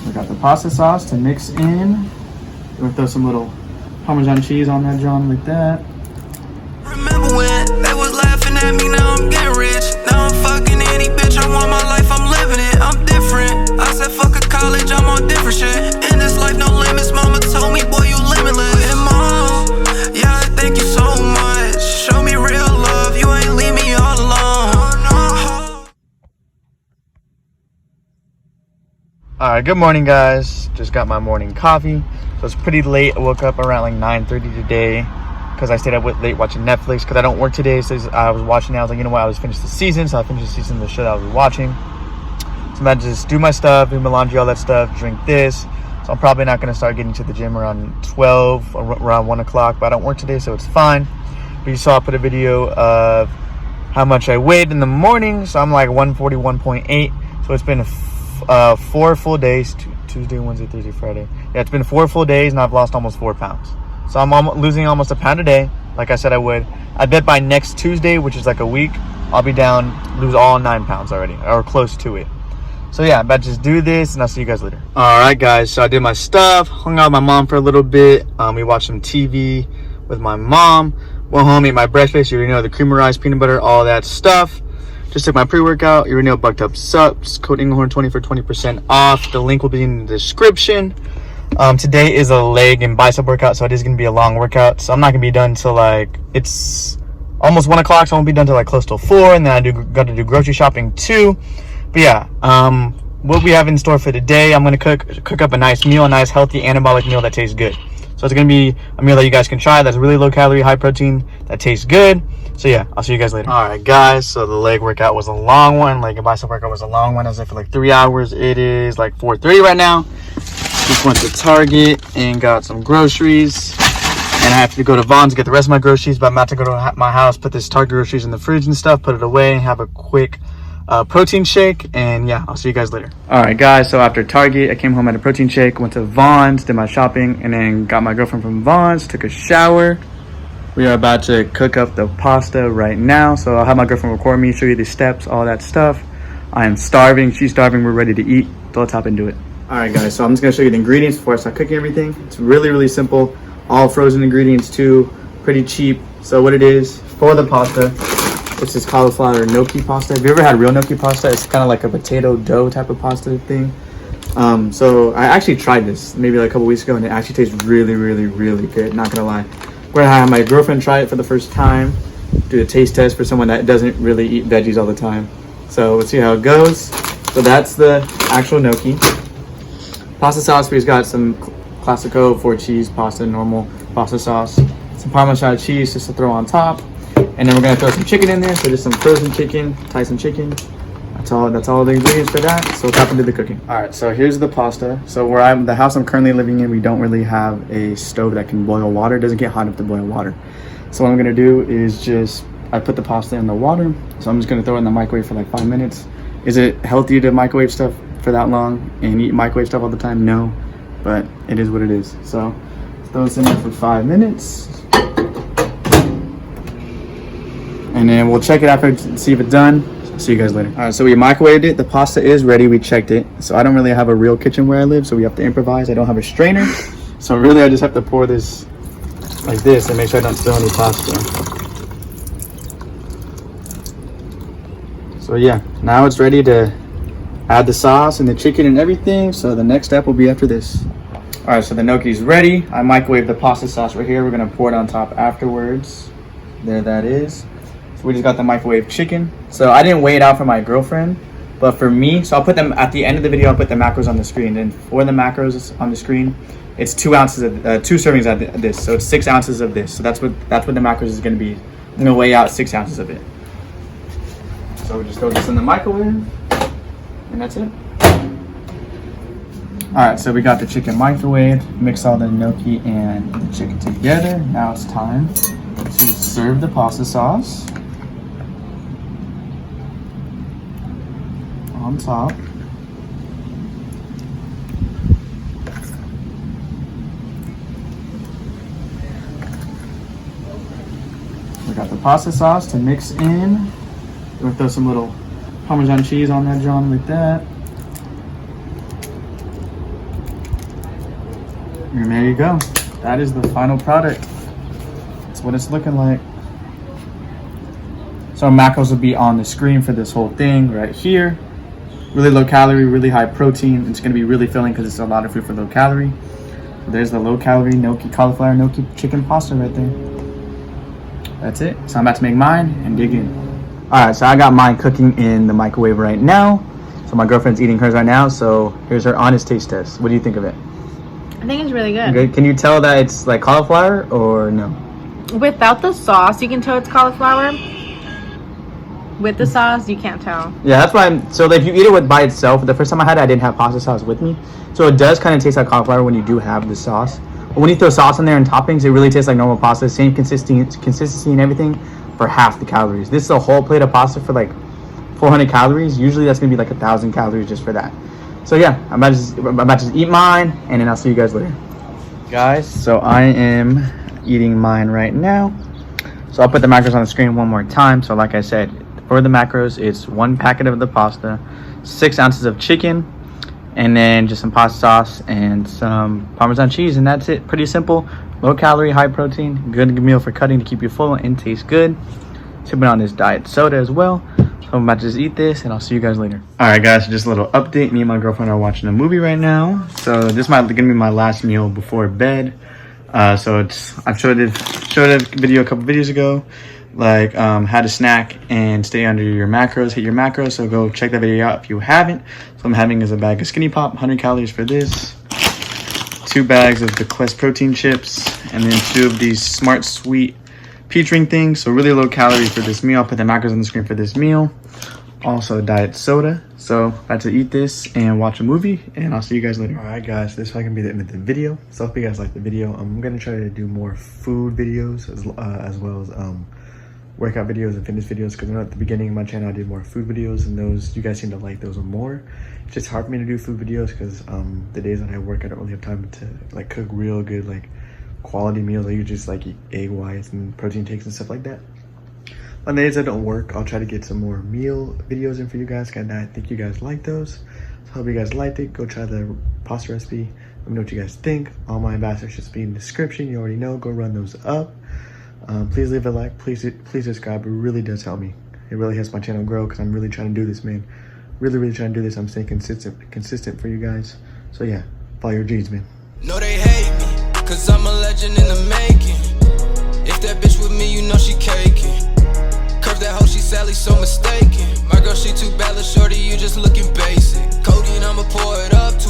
We got the pasta sauce to mix in. We'll throw some little Parmesan cheese on that, John, like that. Remember when they was laughing at me, now I'm getting rich. Now I'm fucking any bitch, I want my life, I'm living it. I'm different. I said fuck a college, I'm on different shit. In this life, no limits, mama told me, boy, you limitless. And mom, yeah, thank you so much. Show me real love, you ain't leave me all alone. Alright, good morning, guys. Just got my morning coffee. So it's pretty late. I woke up around like 9:30 today because I stayed up late watching Netflix because I don't work today. So I was watching it. I was like, you know what? I was finished the season. So I finished the season of the show that I was watching. So I'm about to just do my stuff, do my laundry, all that stuff, drink this. So I'm probably not going to start getting to the gym around 12 or around 1 o'clock. But I don't work today, so it's fine. But you saw I put a video of how much I weighed in the morning. So I'm like 141.8. So it's been 4 full days. Tuesday, Wednesday, Thursday, Friday. Yeah, it's been 4 full days and I've lost almost 4 pounds. So I'm losing almost a pound a day, like I said I would. I bet by next Tuesday, which is like a week, I'll be down, lose all 9 pounds already, or close to it. So yeah, I'm about to just do this and I'll see you guys later. Alright guys, so I did my stuff, hung out with my mom for a little bit. We watched some TV with my mom. Went home, ate my breakfast. You already know, the creamerized peanut butter, all that stuff. Just took my pre-workout. You already know, Bucked Up Sups. Code Inglehorn20 for 20% off. The link will be in the description. Today is a leg and bicep workout, so it is going to be a long workout. So I'm not going to be done till like, it's almost 1 o'clock, so I won't be done till like close till 4. And then I got to do grocery shopping too. But yeah, what we have in store for today, I'm going to cook up a nice meal, a nice healthy anabolic meal that tastes good. So it's going to be a meal that you guys can try that's really low calorie, high protein, that tastes good. So yeah, I'll see you guys later. All right, guys. So the leg workout was a long one. Leg and bicep workout was a long one. I was there for like 3 hours. It is like 4:30 right now. Just went to Target and got some groceries. And I have to go to Vaughn's to get the rest of my groceries. But I'm about to go to my house, put this Target groceries in the fridge and stuff, put it away, and have a quick protein shake. And yeah, I'll see you guys later. All right, guys. So after Target, I came home, had a protein shake, went to Vaughn's, did my shopping, and then got my girlfriend from Vaughn's, took a shower. We are about to cook up the pasta right now. So I'll have my girlfriend record me, show you the steps, all that stuff. I am starving. She's starving. We're ready to eat. So let's hop into it. All right, guys. So I'm just going to show you the ingredients before I start cooking everything. It's really, really simple. All frozen ingredients too. Pretty cheap. So what it is for the pasta, it's this cauliflower gnocchi pasta. Have you ever had real gnocchi pasta? It's kind of like a potato dough type of pasta thing. So I actually tried this maybe like a couple weeks ago, and it actually tastes really, really, really good. Not going to lie. We're gonna have my girlfriend try it for the first time, do a taste test for someone that doesn't really eat veggies all the time. So let's see how it goes. So that's the actual gnocchi. Pasta sauce, we've got some Classico 4 cheese pasta, normal pasta sauce, some Parmesan cheese just to throw on top, and then we're gonna throw some chicken in there. So just some frozen chicken, Tyson chicken. That's all the ingredients for that. So let's hop into the cooking. All right, so here's the pasta. So the house I'm currently living in, we don't really have a stove that can boil water. It doesn't get hot enough to boil water. So what I'm gonna do is I put the pasta in the water. So I'm just gonna throw it in the microwave for like 5 minutes. Is it healthy to microwave stuff for that long and eat microwave stuff all the time? No, but it is what it is. So throw this in there for 5 minutes. And then we'll check it after to see if it's done. See you guys later. All right, so we microwaved it. The pasta is ready. We checked it. So I don't really have a real kitchen where I live, so we have to improvise. I don't have a strainer. So really I just have to pour this like this and make sure I don't spill any pasta. So yeah, now it's ready to add the sauce and the chicken and everything. So the next step will be after this. All right, so the gnocchi is ready. I microwaved the pasta sauce right here. We're gonna pour it on top afterwards. There that is. We just got the microwave chicken. So I didn't weigh it out for my girlfriend, but for me, so I'll put them at the end of the video. I'll put the macros on the screen, and for the macros on the screen, it's 2 ounces of 2 servings of this. So it's 6 ounces of this. So that's what the macros is going to be. I'm going to weigh out 6 ounces of it. So we just throw this in the microwave, and that's it. All right, so we got the chicken microwave. Mix all the gnocchi and the chicken together. Now it's time to serve the pasta sauce on top. We got the pasta sauce to mix in. We'll throw some little Parmesan cheese on that, John, like that. And there you go. That is the final product. That's what it's looking like. So macros will be on the screen for this whole thing right here. Really low calorie, really high protein. It's going to be really filling because it's a lot of food for low calorie. So there's the low calorie gnocchi cauliflower gnocchi chicken pasta right there. That's it. So I'm about to make mine and dig in. All right, so I got mine cooking in the microwave right now. So my girlfriend's eating hers right now. So here's her honest taste test. What do you think of it? I think it's really good. Good. Can you tell that it's like cauliflower or no? Without the sauce, you can tell it's cauliflower. With the sauce, you can't tell. Yeah, that's why so if you eat it by itself, the first time I had it, I didn't have pasta sauce with me. So it does kind of taste like cauliflower when you do have the sauce. But when you throw sauce in there and toppings, it really tastes like normal pasta. Same consistency and everything for half the calories. This is a whole plate of pasta for like 400 calories. Usually that's going to be like 1,000 calories just for that. So yeah, I'm about to just eat mine, and then I'll see you guys later. Guys, so I am eating mine right now. So I'll put the macros on the screen one more time. So like I said, for the macros, it's 1 packet of the pasta, 6 ounces of chicken, and then just some pasta sauce and some Parmesan cheese, and that's it. Pretty simple, low calorie, high protein, good meal for cutting to keep you full and taste good. Sipping on this diet soda as well. So I'm about to just eat this, and I'll see you guys later. All right, guys, so just a little update. Me and my girlfriend are watching a movie right now. So this might gonna be my last meal before bed. So I've showed a video a couple videos ago, like how to snack and stay under your macros, hit your macros. So go check that video out if you haven't. So I'm having is a bag of Skinny Pop, 100 calories for this, 2 bags of the Quest protein chips, and then 2 of these Smart Sweet peach ring things. So really low calorie for this meal. I'll put the macros on the screen for this meal. Also diet soda. So about to eat this and watch a movie, and I'll see you guys later. All right, guys, this is probably gonna be the end of the video. So I hope you guys like the video. I'm gonna try to do more food videos as well as workout videos and fitness videos, because I know at the beginning of my channel I did more food videos, and those you guys seem to like those more. It's just hard for me to do food videos because the days that I work I don't really have time to like cook real good like quality meals. I usually just like eat egg whites and protein takes and stuff like that. On the days that don't work, I'll try to get some more meal videos in for you guys, because I think you guys like those. So I hope you guys liked it. Go try the pasta recipe. Let me know what you guys think. All my ambassadors should be in the description. You already know. Go run those up. Please leave a like. Please subscribe. It really does help me. It really helps my channel grow, because I'm really trying to do this, man. Really trying to do this. I'm staying consistent for you guys. So yeah, follow your dreams, man. No, they hate me, cause I'm a legend in the making. If that bitch with me, you know she caking. Curve that hoe, she Sally, so mistaken. My girl, she too bad, shorty, you just looking basic. Codeine, I'ma pour it up to